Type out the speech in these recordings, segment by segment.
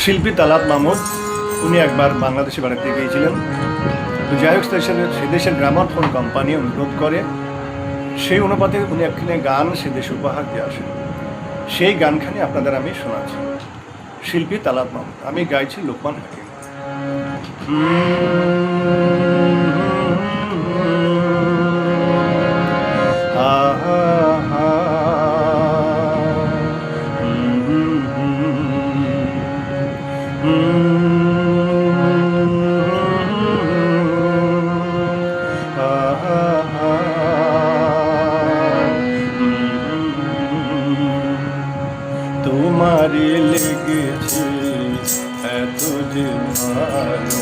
শিল্পী তালাত মাহমুদ উনি একবার বাংলাদেশে বেড়াতে গিয়েছিলেন। তো যাই হোক সে দেশের গ্রামাফোন কোম্পানি অনুরোধ করে, সেই অনুপাতে উনি একখানে গান সে দেশে উপহার দিয়ে আসেন। সেই গানখানি আপনাদের আমি শোনাচ্ছি। শিল্পী তালাত মাহমুদ, আমি গাইছি লোকমান হাকিম। তোমারে লেগেছে এত যে ভালো,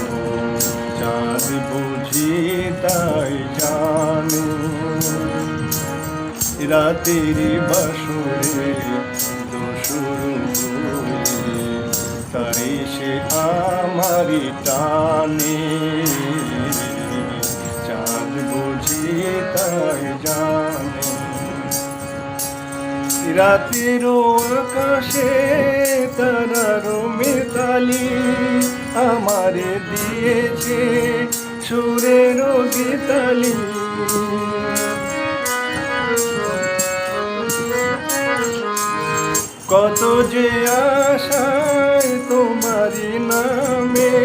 চাঁদ বুঝি তাই জানো। রাতের বাসরে দোসর তাই সে আমারি টানে, চাঁদ বুঝি তাই জানে। রাতের আকাশে তারার মেতালি আমারে দিয়েছে সুরের গীতালি। কত যে আশায় তোমারি নামে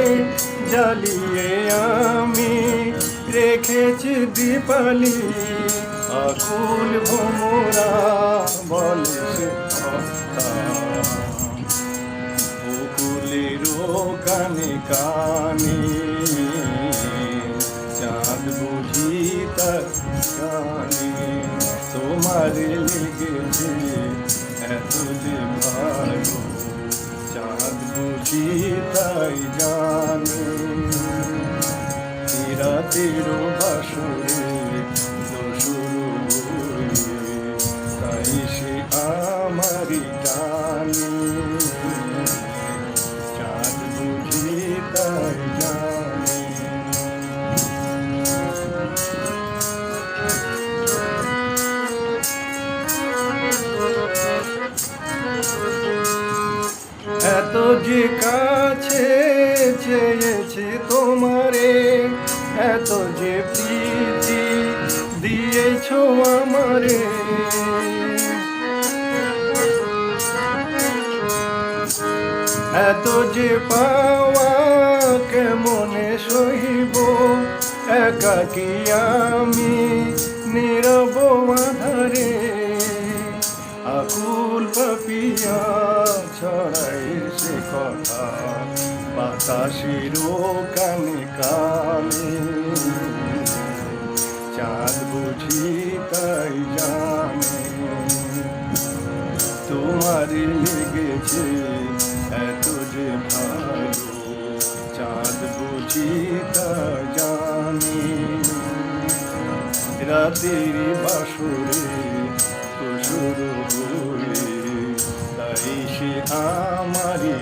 জ্বালিয়ে আমি রেখেছি দীপালি। আকুল ভোমরা বলে সে কথা, বকুলেরও কানে কানে, চাঁদ বুঝি তার কানে। তোমারে লেগেছে এত যে ভালো, চাঁদ বুঝি তাই জানে। রাতের বাসরে তাই সে আমারি টানে, চাঁদ বুঝি তাই জানে। এত যে কাছে চেয়েছি তোমারে, এত যে প্রীতি দিয়েছ আমারে। এত যে পাওয়া কেমনে সহিব, একাকী আমি নীরব আধারে। আকুল পাপিয়া ছড়াই সে কথা বাতাসের কানে কানে, চাঁদ বুঝি তাই জানে। তোমারে লেগেছে এত যে ভালো, চাঁদ বুঝি তাই জানে। রাতের বাসরে তো শুরু হয়ে তাই সে আমারি